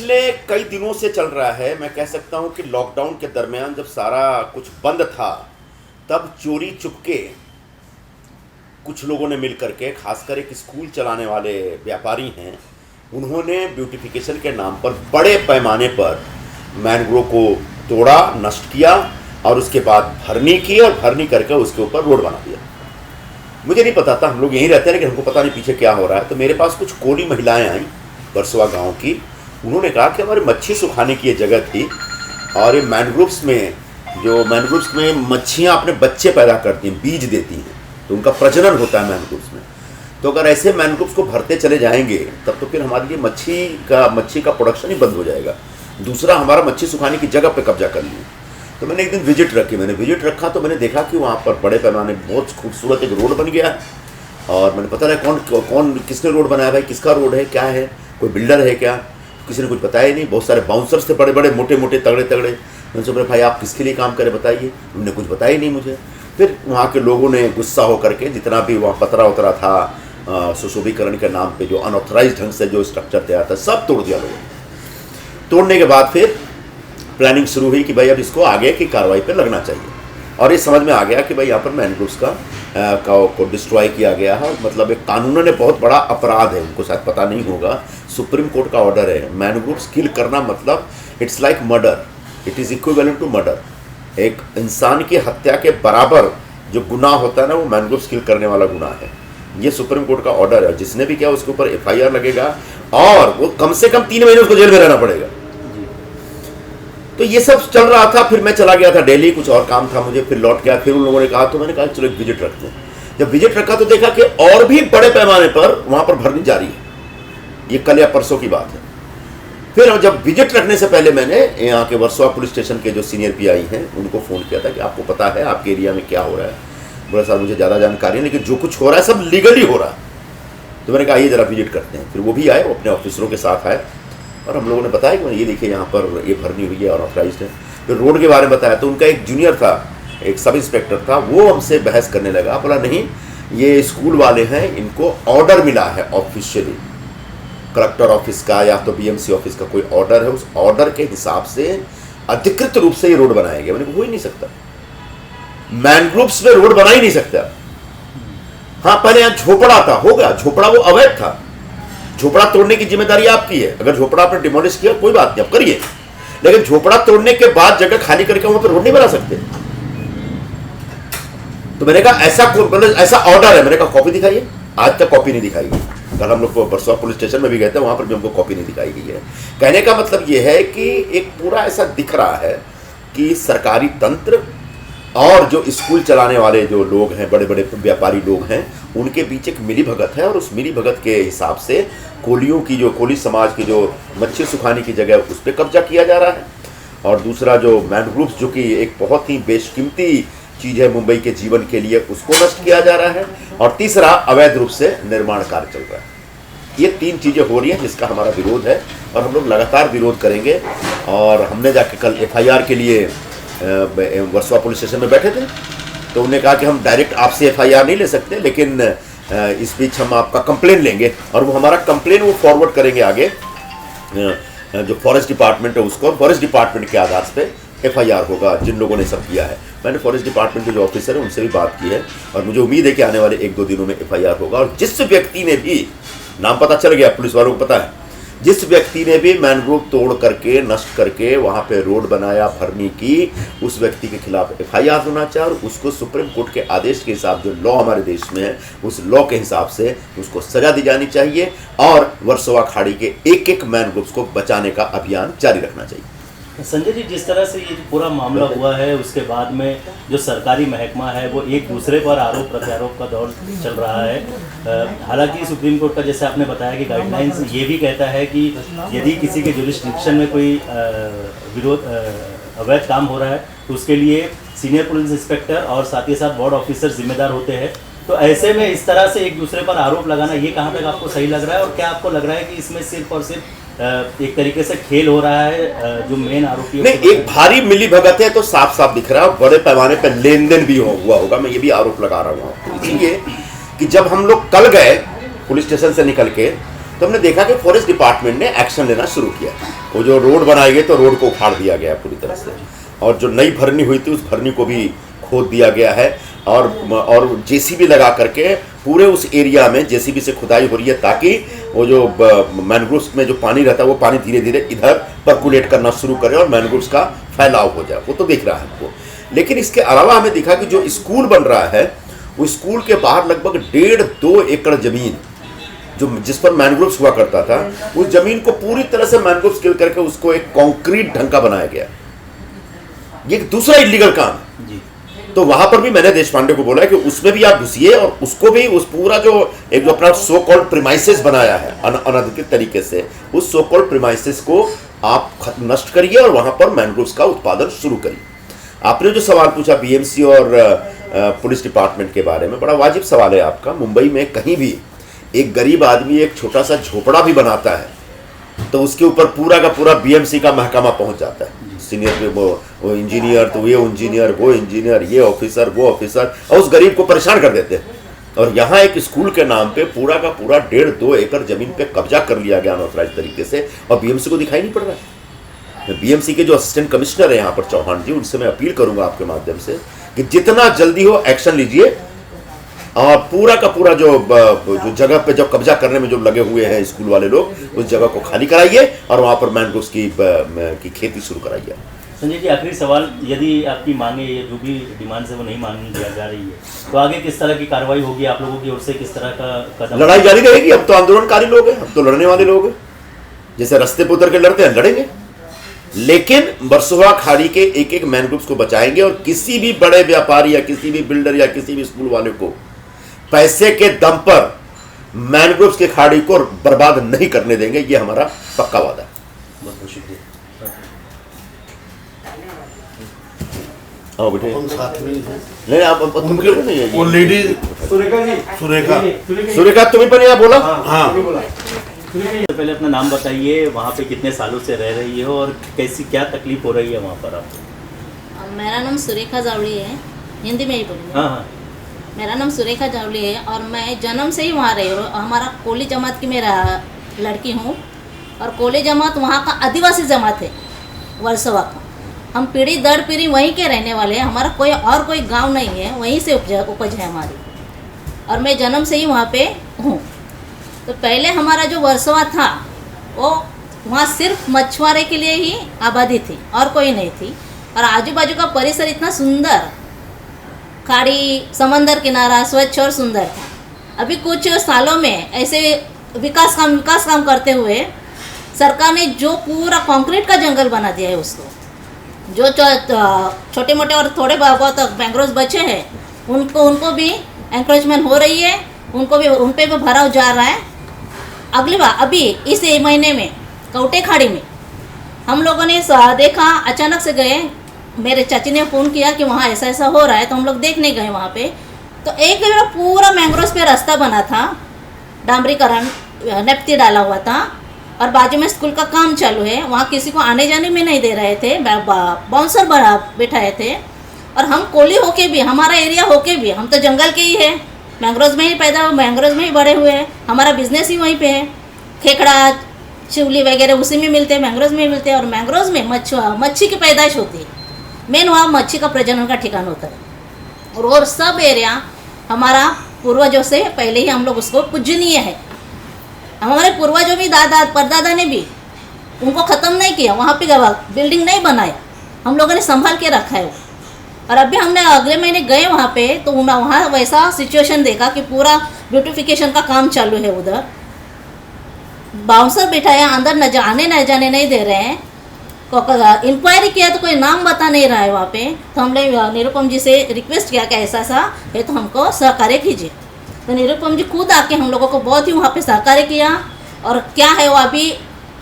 पिछले कई दिनों से चल रहा है। मैं कह सकता हूं कि लॉकडाउन के दरमियान जब सारा कुछ बंद था, तब चोरी चुपके कुछ लोगों ने मिल करके, खासकर एक स्कूल चलाने वाले व्यापारी हैं, उन्होंने ब्यूटिफिकेशन के नाम पर बड़े पैमाने पर मैंग्रोव को तोड़ा, नष्ट किया और उसके बाद भरनी की और भरनी करके उसके ऊपर रोड बना दिया। मुझे नहीं पता था, हम लोग यहीं रहते हैं लेकिन हमको पता नहीं पीछे क्या हो रहा है। तो मेरे पास कुछ कोली महिलाएं आईं बरसवा गांव की। उन्होंने कहा कि हमारी मच्छी सुखाने की ये जगह थी और ये मैनग्रोव्स में मच्छियाँ अपने बच्चे पैदा करती हैं, बीज देती हैं, तो उनका प्रजनन होता है मैनग्रोव्स में। तो अगर ऐसे मैनग्रोव्स को भरते चले जाएंगे तब तो फिर हमारे लिए मच्छी का प्रोडक्शन ही बंद हो जाएगा। दूसरा, हमारा मच्छी सुखाने की जगह पे कब्जा कर लिया। तो मैंने एक दिन विजिट रखा तो मैंने देखा कि वहाँ पर बड़े पैमाने बहुत खूबसूरत एक रोड बन गया है। और मैंने पता नहीं कौन किसने रोड बनाया, भाई किसका रोड है, क्या है, कोई बिल्डर है क्या, किसी ने कुछ बताया ही नहीं। बहुत सारे बाउंसर्स थे, बड़े बड़े मोटे मोटे तगड़े। मैंने सोचा भाई आप किसके लिए काम करें बताइए, उन्होंने कुछ बताया ही नहीं मुझे। फिर वहाँ के लोगों ने गुस्सा होकर के जितना भी वहाँ पतरा उतरा था सुशोभीकरण के नाम पे, जो अनऑथराइज ढंग से जो स्ट्रक्चर तैयार था, सब तोड़ दिया लोगों ने। तोड़ने के बाद फिर प्लानिंग शुरू हुई कि भाई अब इसको आगे की कार्रवाई पे लगना चाहिए। और ये समझ में आ गया कि भाई यहाँ पर मैनग्रोव्स को डिस्ट्रॉय किया गया है। मतलब एक कानून ने बहुत बड़ा अपराध है, उनको शायद पता नहीं होगा। सुप्रीम कोर्ट का ऑर्डर है, मैनग्रोव्स किल करना मतलब it's like murder, it is equivalent to murder. एक इंसान की हत्या के बराबर जो गुनाह होता है ना, वो मैनग्रोव्स किल करने वाला गुनाह है। ये सुप्रीम कोर्ट का ऑर्डर है। जिसने भी किया उसके ऊपर FIR लगेगा और वो कम से कम 3 महीने उसको जेल में रहना पड़ेगा। तो ये सब चल रहा था। फिर मैं चला गया था दिल्ली, कुछ और काम था मुझे, फिर लौट गया। फिर उन लोगों ने कहा, तो मैंने कहा चलो एक विजिट रखते हैं। जब विजिट रखा तो देखा कि और भी बड़े पैमाने पर वहां पर भरनी जारी है। ये कल या परसों की बात है। फिर जब विजिट रखने से पहले मैंने यहाँ के वर्सोवा पुलिस स्टेशन के जो सीनियर PI हैं उनको फ़ोन किया था कि आपको पता है आपके एरिया में क्या हो रहा है। बोला साहब मुझे ज़्यादा जानकारी है, लेकिन जो कुछ हो रहा है सब लीगली हो रहा है। तो मैंने कहा आइए ज़रा विजिट करते हैं। फिर वो भी आए, वो अपने ऑफिसरों के साथ आए और हम लोगों ने बताया कि ये देखिए यहाँ पर ये भरनी हुई है और ऑथराइज्ड है। फिर रोड के बारे में बताया तो उनका एक जूनियर था, एक सब इंस्पेक्टर था, वो हमसे बहस करने लगा। बोला नहीं, ये स्कूल वाले हैं, इनको ऑर्डर मिला है ऑफिशियली, कलेक्टर ऑफिस का या तो BMC ऑफिस का कोई ऑर्डर है, उस ऑर्डर के हिसाब से अधिकृत रूप से ये रोड बनाया गया। मैंने हो ही नहीं सकता, मैनग्रोव्स में रोड बना ही नहीं सकता। हाँ, पहले यहाँ झोपड़ा था, हो गया, झोपड़ा वो अवैध था, झोपड़ा तोड़ने की जिम्मेदारी आपकी है। अगर झोपड़ा आपने डिमोलिश किया कोई बात नहीं, आप करिए, लेकिन झोपड़ा तोड़ने के बाद जगह खाली करके वहां पर रोड नहीं बना सकते। तो मैंने कहा ऐसा ऑर्डर है। मैंने कहा कॉपी दिखाइए। आज तक कॉपी नहीं दिखाई गई। कल हम लोग बरसवा पुलिस स्टेशन में भी गए थे, वहां पर भी हमको कॉपी नहीं दिखाई गई है। कहने का मतलब यह है कि एक पूरा ऐसा दिख रहा है कि सरकारी तंत्र और जो स्कूल चलाने वाले जो लोग हैं, बड़े बड़े व्यापारी लोग हैं, उनके बीच एक मिली भगत है। और उस मिली भगत के हिसाब से कोली समाज की जो मच्छी सुखाने की जगह उस पर कब्जा किया जा रहा है। और दूसरा जो मैनग्रोव्स, जो कि एक बहुत ही बेशकीमती चीज़ है मुंबई के जीवन के लिए, उसको नष्ट किया जा रहा है। और तीसरा, अवैध रूप से निर्माण कार्य चल रहा है। ये 3 चीज़ें हो रही हैं जिसका हमारा विरोध है और हम लोग लगातार विरोध करेंगे। और हमने जाके कल FIR के लिए वर्सोवा पुलिस स्टेशन में बैठे थे, तो उन्होंने कहा कि हम डायरेक्ट आपसे FIR नहीं ले सकते, लेकिन इस बीच हम आपका कंप्लेन लेंगे और वो हमारा कंप्लेन वो फॉरवर्ड करेंगे आगे जो फॉरेस्ट डिपार्टमेंट है उसको। फॉरेस्ट डिपार्टमेंट के आधार पे FIR होगा जिन लोगों ने सब किया है। मैंने फॉरेस्ट डिपार्टमेंट के जो ऑफिसर है उनसे भी बात की है और मुझे उम्मीद है कि आने वाले 1-2 दिनों में FIR होगा। और जिस व्यक्ति ने भी, नाम पता चल गया, पुलिस वालों को पता है, जिस व्यक्ति ने भी मैनग्रोव तोड़ करके, नष्ट करके वहाँ पे रोड बनाया, भरनी की, उस व्यक्ति के खिलाफ FIR होना चाहिए और उसको सुप्रीम कोर्ट के आदेश के हिसाब, जो लॉ हमारे देश में है, उस लॉ के हिसाब से उसको सजा दी जानी चाहिए। और वर्सोवा खाड़ी के एक मैनग्रोव्स को बचाने का अभियान जारी रखना चाहिए। संजय जी, जिस तरह से ये पूरा मामला हुआ है, उसके बाद में जो सरकारी महकमा है वो एक दूसरे पर आरोप प्रत्यारोप का दौर चल रहा है। हालांकि सुप्रीम कोर्ट का, जैसे आपने बताया कि गाइडलाइंस ये भी कहता है कि यदि किसी के जुरिस्डिक्शन में कोई अवैध काम हो रहा है तो उसके लिए सीनियर पुलिस इंस्पेक्टर और साथ ही साथ वार्ड ऑफिसर जिम्मेदार होते हैं। तो ऐसे में इस तरह से एक दूसरे पर आरोप लगाना, ये कहाँ तक आपको सही लग रहा है? और क्या आपको लग रहा है कि इसमें सिर्फ और सिर्फ एक तरीके से खेल हो रहा है जो मेन आरोपी नहीं, एक भारी मिली भगत है तो साफ साफ दिख रहा है। बड़े पैमाने पर लेन देन भी हुआ होगा, मैं ये भी आरोप लगा रहा हूँ। इसलिए कि जब हम लोग कल गए पुलिस स्टेशन से निकल के तो हमने देखा कि फॉरेस्ट डिपार्टमेंट ने एक्शन लेना शुरू किया। वो जो रोड बनाए गए तो रोड को उखाड़ दिया गया पूरी तरह से, और जो नई भरनी हुई थी उस भरनी को भी खोद दिया गया है, और जेसीबी लगा करके पूरे उस एरिया में जेसीबी से खुदाई हो रही है, ताकि वो जो मैनग्रोव्स में जो पानी रहता है वो पानी धीरे धीरे इधर पर्कुलेट करना शुरू करे और मैनग्रोव्स का फैलाव हो जाए। वो तो दिख रहा है हमको। लेकिन इसके अलावा हमें दिखा कि जो स्कूल बन रहा है वो स्कूल के बाहर लगभग 1.5-2 एकड़ जमीन जो जिस पर मैनग्रोव्स हुआ करता था, उस जमीन को पूरी तरह से मैनग्रोव्स किल करके उसको एक कंक्रीट ढंग का बनाया गया। ये एक दूसरा इलीगल काम है। तो वहां पर भी मैंने देश पांडे को बोला कि उसमें भी आप घुसिए और उसको भी, उस पूरा जो एक जो अपना सो कॉल्ड प्रीमाइसेस बनाया है अनधिकृत तरीके से, उस सो कॉल्ड प्रीमाइसेस को आप नष्ट करिए और वहां पर मैनग्रोव्स का उत्पादन शुरू करिए। आपने जो सवाल पूछा बीएमसी और पुलिस डिपार्टमेंट के बारे में, बड़ा वाजिब सवाल है आपका। मुंबई में कहीं भी एक गरीब आदमी एक छोटा सा झोपड़ा भी बनाता है तो उसके ऊपर पूरा का पूरा बीएमसी का महकमा पहुंच जाता है। सीनियर वो इंजीनियर, तो ये इंजीनियर, वो इंजीनियर, ये ऑफिसर, वो ऑफिसर, और उस गरीब को परेशान कर देते हैं। और यहाँ एक स्कूल के नाम पे पूरा का पूरा 1.5-2 एकड़ जमीन पे कब्जा कर लिया गया अनऑथराइज तरीके से, और बीएमसी को दिखाई नहीं पड़ रहा है। बीएमसी के जो असिस्टेंट कमिश्नर है यहाँ पर चौहान जी, उनसे मैं अपील करूंगा आपके माध्यम से कि जितना जल्दी हो एक्शन लीजिए, और पूरा का पूरा जो जगह पे जो कब्जा करने में जो लगे हुए हैं स्कूल वाले लोग, उस जगह को खाली कराइए और वहाँ पर मैनग्रोव्स की खेती शुरू कराइए। संजय जी, आखिरी सवाल, यदि आपकी मांगे जो भी डिमांड है वो नहीं मान जा रही है तो आगे किस तरह की कार्रवाई होगी आप लोगों की ओर से, किस तरह का कदम? लड़ाई जारी रहेगी। अब तो आंदोलनकारी लोग हैं, अब तो लड़ने वाले लोग हैं, जैसे रास्ते पर उतर के लड़ते हैं, लड़ेंगे। लेकिन वर्सोवा खाड़ी के एक एक मैनग्रोव्स को बचाएंगे, और किसी भी बड़े व्यापारी या किसी भी बिल्डर या किसी भी स्कूल वाले को पैसे के दम पर मैनग्रोव्स के खाड़ी को बर्बाद नहीं करने देंगे। ये हमारा पक्का वादा है। बहुत बहुत शुक्रिया। आओ बेटे। नहीं आप तुम क्यों नहीं है? वो लेडी सुरेखा तुम्हें पर यहाँ बोला। हाँ, तो पहले अपना नाम बताइए, वहाँ पे कितने सालों से रह रही हो और कैसी क्या तकलीफ हो रही है वहाँ पर आपको? मेरा नाम सुरेखा जावली है, हिंदी में ही बोलूँगा। हाँ। मेरा नाम सुरेखा जावली है और मैं जन्म से ही वहाँ रही हूँ। हमारा कोली जमात की मेरा लड़की हूँ, और कोली जमात वहाँ का आदिवासी जमात है वर्सोवा का। हम पीढ़ी दर पीढ़ी वहीं के रहने वाले हैं। हमारा कोई गांव नहीं है, वहीं से उपज है हमारी, और मैं जन्म से ही वहाँ पे हूँ। तो पहले हमारा जो वर्सोवा था वो वहाँ सिर्फ मछुआरे के लिए ही आबादी थी और कोई नहीं थी, और आजू बाजू का परिसर इतना सुंदर, खाड़ी, समंदर किनारा स्वच्छ और सुंदर था। अभी कुछ सालों में ऐसे विकास काम करते हुए सरकार ने जो पूरा कंक्रीट का जंगल बना दिया है, उसको जो छोटे मोटे और थोड़े बहुत मैंग्रोव्स बचे हैं उनको भी एंकरेजमेंट हो रही है, उन पे भी भराव जा रहा है। अगली बार अभी इस महीने में कौटे खाड़ी में हम लोगों ने देखा, अचानक से गए, मेरे चाची ने फ़ोन किया कि वहाँ ऐसा ऐसा हो रहा है, तो हम लोग देखने गए वहाँ पे। तो एक पूरा मैंग्रोव्स पे रास्ता बना था, डामरीकरण नेपती डाला हुआ था, और बाजू में स्कूल का काम चालू है। वहाँ किसी को आने जाने में नहीं दे रहे थे, बाउंसर बिठाए थे। और हम कोली होके भी, हमारा एरिया होके भी, हम तो जंगल के ही है, मैंग्रोव्स में ही पैदा, मैंग्रोव्स में ही बड़े हुए हैं, हमारा बिजनेस ही वहीं पे है। खेकड़ा, शिवली वगैरह उसी में मिलते हैं, मैंग्रोव्स में मिलते हैं, और मैंग्रोव्स में मच्छी की पैदाइश होती है। मेन वहाँ मच्छी का प्रजनन का ठिकाना होता है। और सब एरिया हमारा पूर्वजों से पहले ही हम लोग उसको पूजनीय है। हमारे पूर्वजों भी, दादा परदादा ने भी उनको ख़त्म नहीं किया, वहाँ पे बिल्डिंग नहीं बनाया, हम लोगों ने संभाल के रखा है वो। और अभी हमने अगले महीने गए वहाँ पे, तो वहाँ वैसा सिचुएशन देखा कि पूरा ब्यूटिफिकेशन का काम चालू है। उधर बाउंसर बिठाया, अंदर आने न जाने नहीं दे रहे हैं। इंक्वायरी किया तो कोई नाम बता नहीं रहा है वहाँ पे। तो हमने निरुपम जी से रिक्वेस्ट किया कि ऐसा ऐसा है तो हमको सहकार्य कीजिए। तो निरुपम जी खुद आके हम लोगों को बहुत ही वहाँ पे सहकार्य किया। और क्या है वो, अभी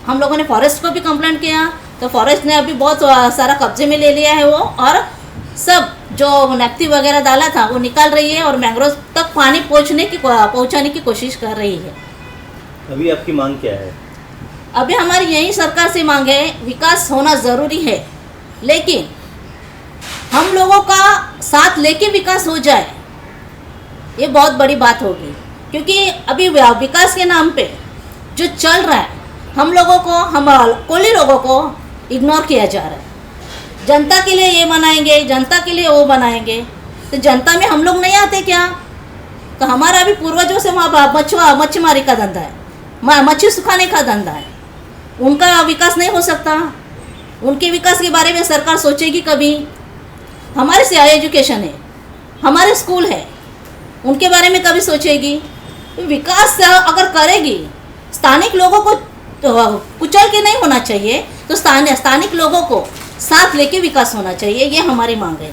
हम लोगों ने फॉरेस्ट को भी कंप्लेंट किया, तो फॉरेस्ट ने अभी बहुत सारा कब्जे में ले लिया है वो, और सब जो नेपथी वगैरह डाला था वो निकाल रही है, और मैंग्रोव तक पानी पहुँचाने की कोशिश कर रही है। अभी आपकी मांग क्या है? अभी हमारी यही सरकार से मांग है, विकास होना ज़रूरी है, लेकिन हम लोगों का साथ लेके विकास हो जाए, ये बहुत बड़ी बात होगी। क्योंकि अभी विकास के नाम पे जो चल रहा है हम लोगों को, हम कोली लोगों को इग्नोर किया जा रहा है। जनता के लिए ये बनाएंगे, जनता के लिए वो बनाएंगे, तो जनता में हम लोग नहीं आते क्या? तो हमारा भी पूर्वजों से मच्छीमारी का धंधा है, मच्छी सुखाने का धंधा है। उनका विकास नहीं हो सकता। उनके विकास के बारे में सरकार सोचेगी कभी? हमारे से एजुकेशन है, हमारे स्कूल है, उनके बारे में कभी सोचेगी? विकास अगर करेगी, स्थानिक लोगों को तो कुचल के नहीं होना चाहिए, तो स्थानिक लोगों को साथ लेके विकास होना चाहिए। ये हमारी मांग है।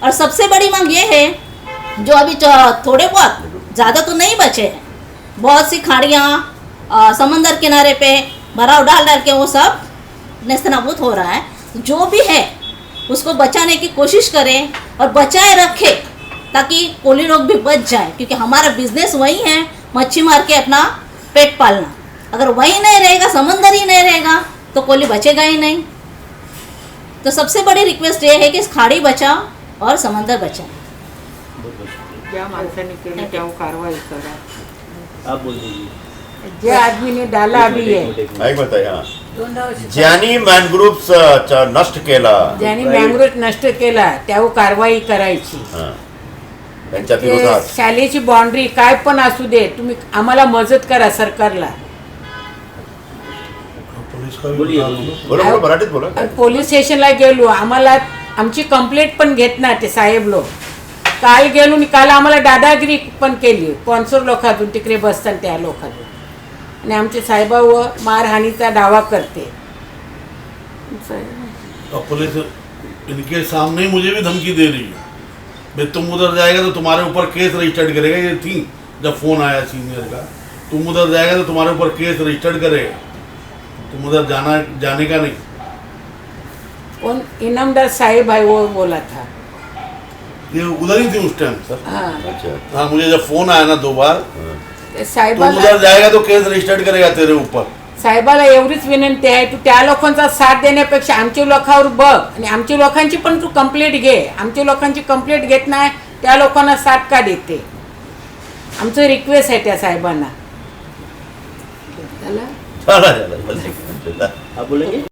और सबसे बड़ी मांग ये है, जो अभी थोड़े बहुत, ज़्यादा तो नहीं बचे हैं, बहुत सी खाड़ियाँ समंदर किनारे पे भराव डाल के वो सब नेस्तनाबूद हो रहा है। जो भी है उसको बचाने की कोशिश करें और बचाए रखें, ताकि कोली लोग भी बच जाएं, क्योंकि हमारा बिजनेस वही है, मच्छी मार के अपना पेट पालना। अगर वही नहीं रहेगा, समंदर ही नहीं रहेगा, तो कोली बचेगा ही नहीं। तो सबसे बड़ी रिक्वेस्ट ये है कि खाड़ी बचाओ और समंदर बचाओ। ज्या माणसाने केली त्या कारवाई करा। आप बोल दीजिए। जे आदमीने डाला अभी आहे, ऐक बताय हा, ज्यांनी मॅनग्रुव्स नष्ट केला, ज्यांनी मॅंग्रोव्ह नष्ट केला त्यावर कारवाई करायची। हा, त्यांच्या ते विरोधात शालेची बाउंड्री काय पण असू दे, तुम्ही आम्हाला मदत करा सरकारला। बोलिए। बोला मराठीत बोला। आणि पोलीस स्टेशनला गेलो, आम्हाला आमची कंप्लेंट पण घेत नाही ते साहेब लोक। काल गेलो आणि काल आम्हाला दादागिरी पण केली कॉन्सर लोकातून, तिकडे बसतात त्या लोकातून, आणि आमचे साहेबावर मारहाणीचा दावा करते। पुलिस इनके सामने ही मुझे भी धमकी दे रही है, भाई तुम उधर जाएगा तो तुम्हारे ऊपर केस रजिस्टर्ड करेगा। ये थी जब फोन आया सीनियर का, तुम उधर जाएगा तो तुम्हारे ऊपर केस रजिस्टर्ड करेगा, तुम उधर जाने का नहीं। कौन इनामदार साहेब है वो बोला था। ये उधर ही थी उस टाइम सर। हाँ, अच्छा, हाँ, मुझे जब फोन आया ना 2 बार, ते तुम साहेबाला उधर जाएगा तो केस रजिस्टर्ड करेगा तेरे ऊपर। साहेबाला एवढीच विनंती आहे, तू त्या लोकांचा साथ देण्यापेक्षा आमच्या लोकांवर बघ आणि आमच्या लोकांची पण तू कंप्लेंट घे। आमच्या लोकांची कंप्लेंट घेत नाही, त्या लोकांना साथ का देते? आमचं रिक्वेस्ट आहे त्या साहेबांना। चला चला चला। आप बोलेंगे।